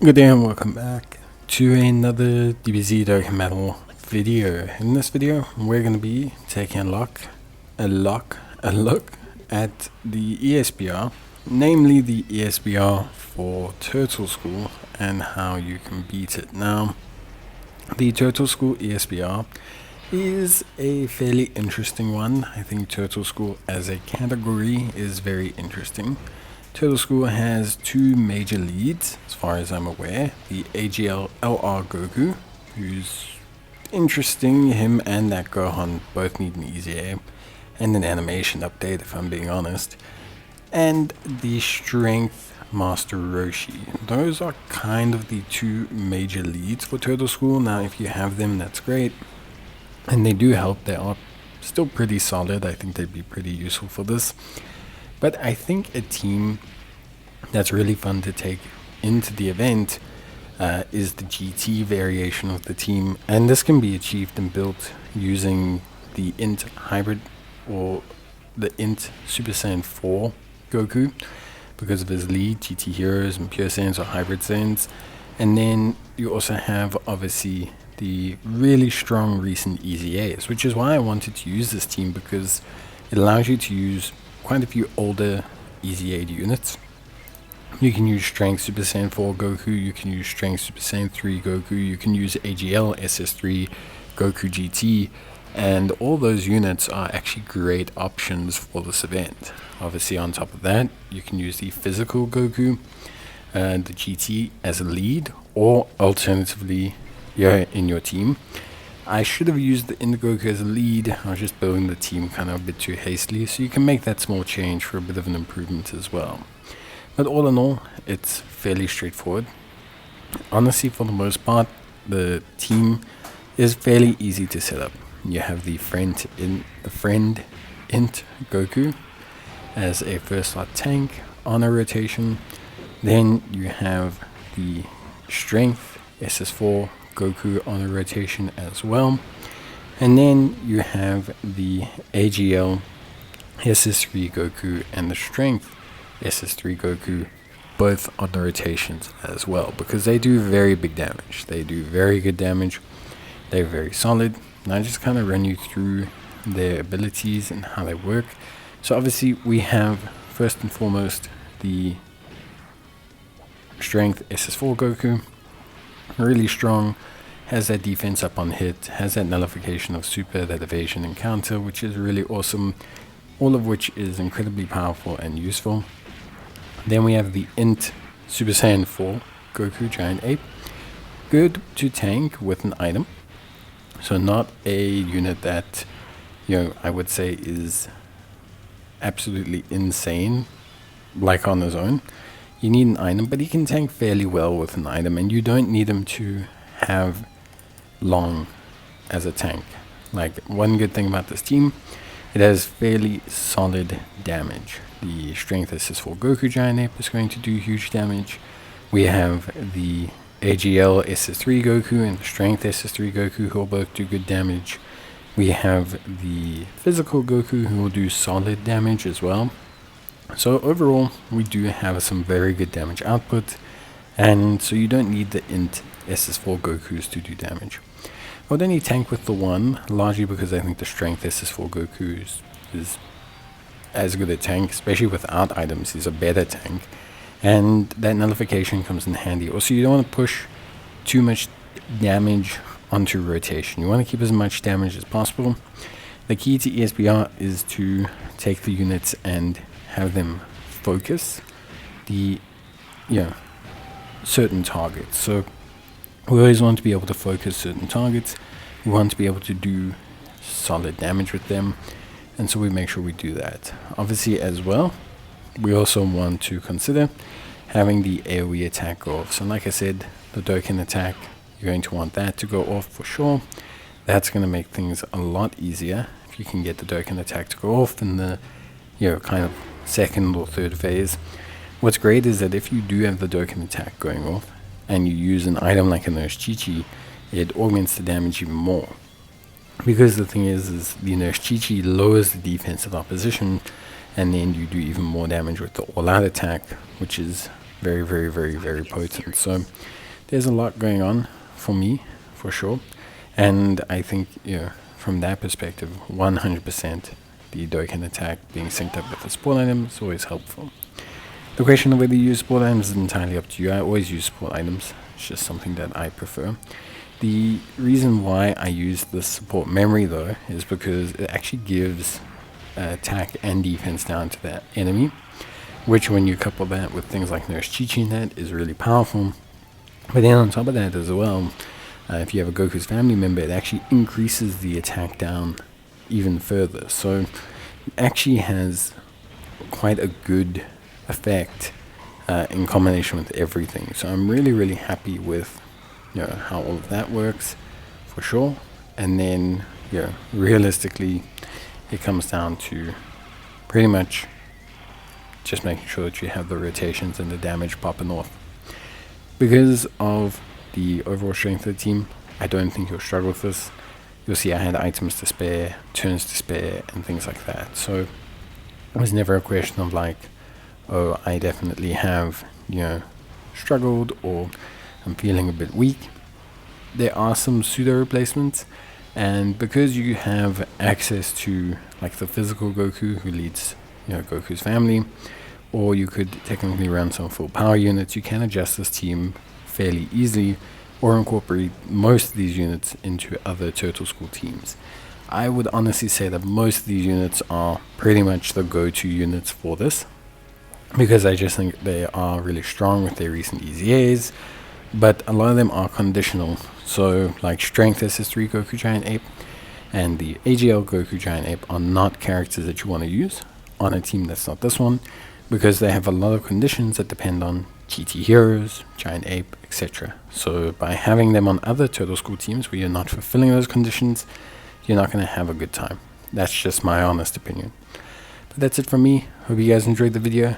Good day and welcome back to another DBZ Dokkan Metal video. In this video, we're going to be taking a look at the ESBR, namely the ESBR for Turtle School and how you can beat it. Now, the Turtle School ESBR is a fairly interesting one. I think Turtle School as a category is very interesting. Turtle School has two major leads, as far as I'm aware. The AGL LR Goku, who's interesting. Him and that Gohan both need an easy A and an animation update, if I'm being honest. And the Strength Master Roshi. Those are kind of the two major leads for Turtle School. Now, if you have them, that's great. And they do help. They are still pretty solid. I think they'd be pretty useful for this. But I think a team that's really fun to take into the event is the GT variation of the team. And this can be achieved and built using the Int Hybrid or the Int Super Saiyan 4 Goku because of his lead, GT Heroes and Pure Saiyans or Hybrid Saiyans. And then you also have, obviously, the really strong recent Easy A's, which is why I wanted to use this team, because it allows you to use quite a few older Easy Aid units. You can use Strength Super Saiyan 4 Goku, you can use Strength Super Saiyan 3 Goku, you can use AGL SS3 Goku GT, and all those units are actually great options for this event. Obviously, on top of that, you can use the physical Goku, the GT as a lead, or alternatively, in your team. I should have used the Goku as a lead. I was just building the team kind of a bit too hastily, so you can make that small change for a bit of an improvement as well. But all in all, it's fairly straightforward. Honestly, for the most part, the team is fairly easy to set up. You have the friend Int Goku as a first slot tank on a rotation. Then you have the Strength SS4 Goku on a rotation as well, and then you have the AGL SS3 Goku and the Strength SS3 Goku both on the rotations as well, because they do very big damage. They do very good damage. They're very solid. And I just kind of run you through their abilities and how they work. So obviously we have first and foremost the Strength SS4 Goku. Really strong, has that defense up on hit, has that nullification of super, that evasion and counter, which is really awesome, all of which is incredibly powerful and useful. Then we have the Int Super Saiyan 4 Goku Giant Ape, good to tank with an item, so not a unit that, I would say is absolutely insane, like on his own. You need an item, but he can tank fairly well with an item, and you don't need him to have long as a tank. Like, one good thing about this team, it has fairly solid damage. The Strength SS4 Goku Giant Ape is going to do huge damage. We have the AGL SS3 Goku and the Strength SS3 Goku, who will both do good damage. We have the physical Goku, who will do solid damage as well. So overall, we do have some very good damage output, and so you don't need the Int SS4 Gokus to do damage. I would only tank with the one, largely because I think the Strength SS4 Goku is as good a tank, especially without items. He's a better tank, and that nullification comes in handy. Also, you don't want to push too much damage onto rotation. You want to keep as much damage as possible. The key to ESBR is to take the units and have them focus the certain targets. So we always want to be able to focus certain targets. We want to be able to do solid damage with them, and so we make sure we do that. Obviously, as well, we also want to consider having the AoE attack go off. So like I said, the Dokkan attack, you're going to want that to go off for sure. That's going to make things a lot easier if you can get the Dokkan attack to go off in the kind of second or third phase. What's great is that if you do have the Dokkan attack going off and you use an item like a Nurse Chi-Chi, it augments the damage even more. Because the thing is the Nurse Chi-Chi lowers the defense of opposition, and then you do even more damage with the all-out attack, which is very, very, very, very potent. So there's a lot going on for me, for sure. And I think, from that perspective, 100% the Dokkan attack being synced up with the sport item is always helpful. The question of whether you use sport items is entirely up to you. I always use sport items. It's just something that I prefer. The reason why I use the support memory, though, is because it actually gives attack and defense down to that enemy, which when you couple that with things like Nurse Chi-Chi Net is really powerful. But then on top of that as well, if you have a Goku's family member, it actually increases the attack down even further. So it actually has quite a good effect in combination with everything. So I'm really, really happy with how all of that works, for sure. And then realistically, it comes down to pretty much just making sure that you have the rotations and the damage popping off. Because of the overall strength of the team, I don't think you'll struggle with this. You'll see I had items to spare, turns to spare, and things like that. So it was never a question of like, oh, I definitely have struggled, or I'm feeling a bit weak. There are some pseudo replacements, and because you have access to like the physical Goku who leads Goku's family, or you could technically run some full power units, you can adjust this team fairly easily, or incorporate most of these units into other Turtle School teams. I would honestly say that most of these units are pretty much the go-to units for this, because I just think they are really strong with their recent EZAs, but a lot of them are conditional. So like Strength SS3 Goku Giant Ape and the AGL Goku Giant Ape are not characters that you want to use on a team that's not this one, because they have a lot of conditions that depend on GT Heroes, Giant Ape, etc. So by having them on other Turtle School teams where you're not fulfilling those conditions, you're not going to have a good time. That's just my honest opinion. But that's it from me. Hope you guys enjoyed the video.